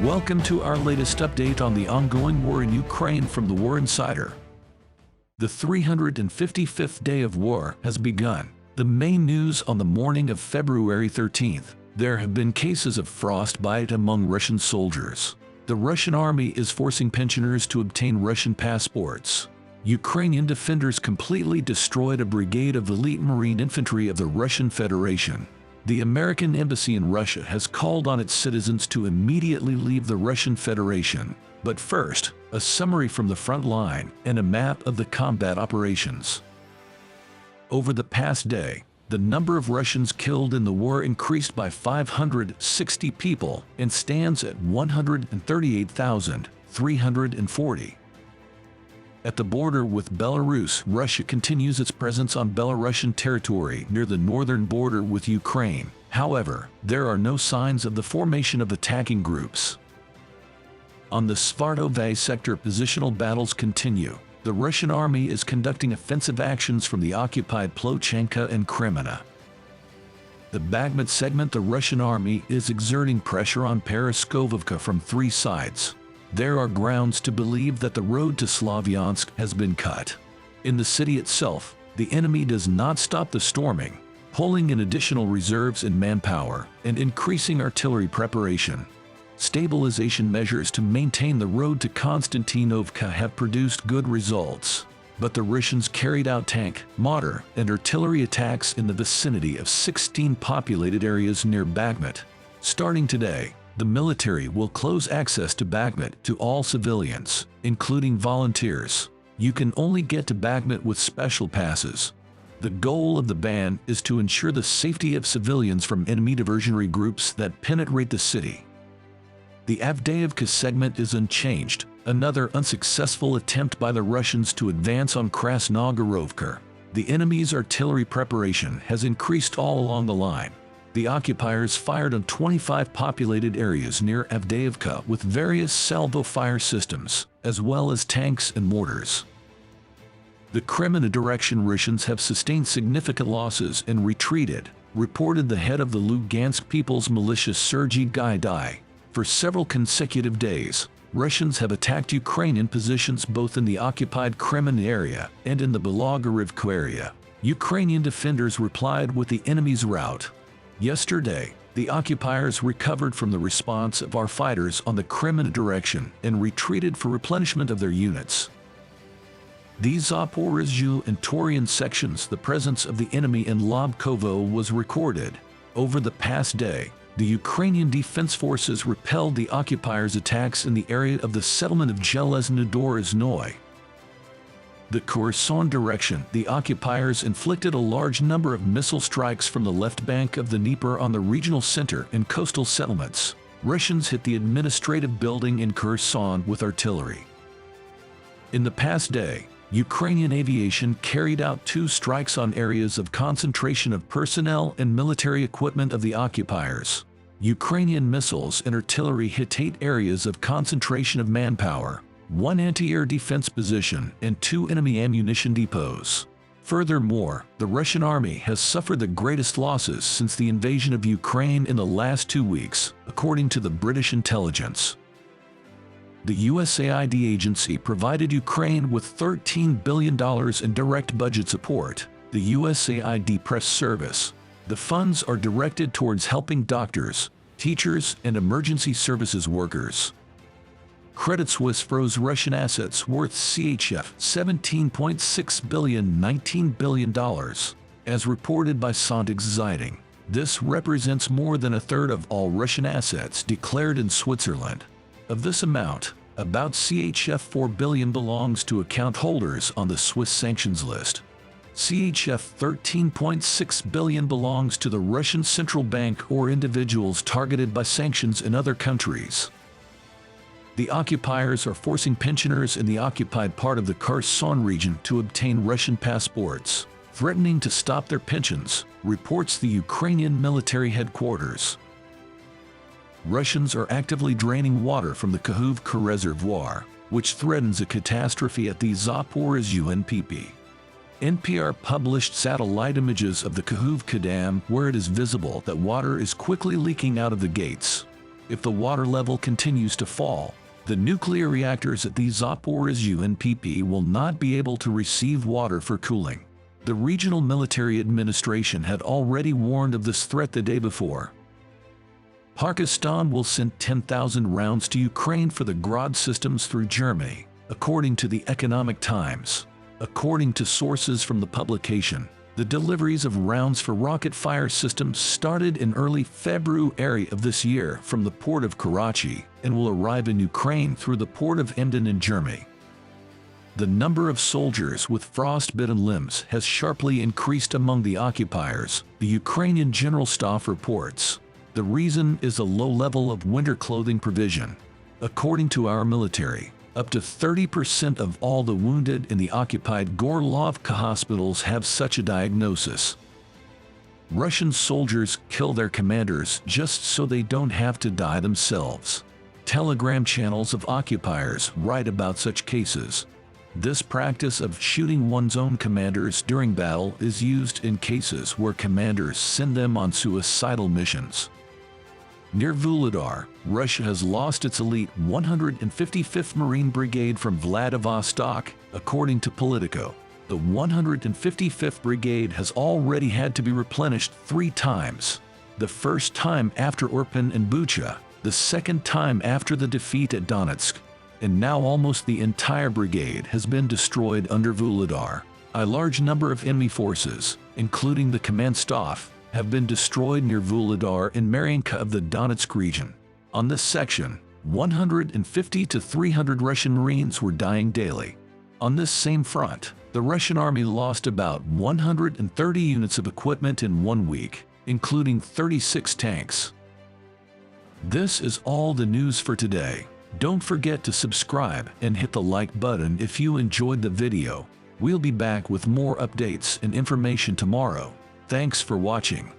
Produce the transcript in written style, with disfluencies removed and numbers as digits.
Welcome to our latest update on the ongoing war in Ukraine from the War Insider. The 355th day of war has begun. The main news on the morning of February 13th. There have been cases of frostbite among Russian soldiers. The Russian army is forcing pensioners to obtain Russian passports. Ukrainian defenders completely destroyed a brigade of elite Marine infantry of the Russian Federation. The American embassy in Russia has called on its citizens to immediately leave the Russian Federation. But first, a summary from the front line and a map of the combat operations. Over the past day, the number of Russians killed in the war increased by 560 people and stands at 138,340. At the border with Belarus, Russia continues its presence on Belarusian territory near the northern border with Ukraine. However, there are no signs of the formation of attacking groups. On the Svartove sector, positional battles continue. The Russian army is conducting offensive actions from the occupied Plochenka and Kreminna. The Bakhmut segment, the Russian army is exerting pressure on Pereskovivka from three sides. There are grounds to believe that the road to Slavyansk has been cut. In the city itself, the enemy does not stop the storming, pulling in additional reserves and manpower and increasing artillery preparation. Stabilization measures to maintain the road to Konstantinovka have produced good results, but the Russians carried out tank, mortar, and artillery attacks in the vicinity of 16 populated areas near Bakhmut. Starting today, the military will close access to Bakhmut to all civilians, including volunteers. You can only get to Bakhmut with special passes. The goal of the ban is to ensure the safety of civilians from enemy diversionary groups that penetrate the city. The Avdiivka segment is unchanged, another unsuccessful attempt by the Russians to advance on Krasnogorovka. The enemy's artillery preparation has increased all along the line. The occupiers fired on 25 populated areas near Avdiivka with various salvo fire systems, as well as tanks and mortars. The Kreminna direction Russians have sustained significant losses and retreated, reported the head of the Lugansk People's Militia Sergei Gaidai. For several consecutive days, Russians have attacked Ukrainian positions both in the occupied Kreminna area and in the Belogorivka area. Ukrainian defenders replied with the enemy's rout. Yesterday, the occupiers recovered from the response of our fighters on the Kreminna direction and retreated for replenishment of their units. These Zaporizhzhia and Taurian sections, the presence of the enemy in Lobkovo was recorded. Over the past day, the Ukrainian Defense Forces repelled the occupiers' attacks in the area of the settlement of Zhelezhnodorozhnoye. The Kherson direction, the occupiers inflicted a large number of missile strikes from the left bank of the Dnieper on the regional center and coastal settlements. Russians hit the administrative building in Kherson with artillery. In the past day, Ukrainian aviation carried out 2 strikes on areas of concentration of personnel and military equipment of the occupiers. Ukrainian missiles and artillery hit 8 areas of concentration of manpower, 1 anti-air defense position, and 2 enemy ammunition depots. Furthermore, the Russian army has suffered the greatest losses since the invasion of Ukraine in the last 2 weeks, according to the British intelligence. The USAID agency provided Ukraine with $13 billion in direct budget support. The USAID press service. The funds are directed towards helping doctors, teachers, and emergency services workers. Credit Suisse froze Russian assets worth CHF 17.6 billion, $19 billion, as reported by Sonntag Zeitung. This represents more than a third of all Russian assets declared in Switzerland. Of this amount, about CHF 4 billion belongs to account holders on the Swiss sanctions list. CHF 13.6 billion belongs to the Russian Central Bank or individuals targeted by sanctions in other countries. The occupiers are forcing pensioners in the occupied part of the Kherson region to obtain Russian passports, threatening to stop their pensions, reports the Ukrainian military headquarters. Russians are actively draining water from the Kakhovka reservoir, which threatens a catastrophe at the Zaporizhzhia NPP. NPR published satellite images of the Kakhovka Dam where it is visible that water is quickly leaking out of the gates. If the water level continues to fall, the nuclear reactors at the Zaporizhzhia UNPP will not be able to receive water for cooling. The regional military administration had already warned of this threat the day before. Pakistan will send 10,000 rounds to Ukraine for the Grad systems through Germany, according to the Economic Times. According to sources from the publication, the deliveries of rounds for rocket fire systems started in early February of this year from the port of Karachi and will arrive in Ukraine through the port of Emden in Germany. The number of soldiers with frostbitten limbs has sharply increased among the occupiers, the Ukrainian General Staff reports. The reason is a low level of winter clothing provision. According to our military, up to 30% of all the wounded in the occupied Gorlovka hospitals have such a diagnosis. Russian soldiers kill their commanders just so they don't have to die themselves. Telegram channels of occupiers write about such cases. This practice of shooting one's own commanders during battle is used in cases where commanders send them on suicidal missions. Near Vuhledar, Russia has lost its elite 155th Marine Brigade from Vladivostok, according to Politico. The 155th Brigade has already had to be replenished 3 times. The first time after Irpin and Bucha, the second time after the defeat at Donetsk, and now almost the entire brigade has been destroyed under Vuhledar. A large number of enemy forces, including the command staff, have been destroyed near Vuhledar and Mariinka of the Donetsk region. On this section, 150 to 300 Russian Marines were dying daily. On this same front, the Russian army lost about 130 units of equipment in 1 week, including 36 tanks. This is all the news for today. Don't forget to subscribe and hit the like button if you enjoyed the video. We'll be back with more updates and information tomorrow. Thanks for watching.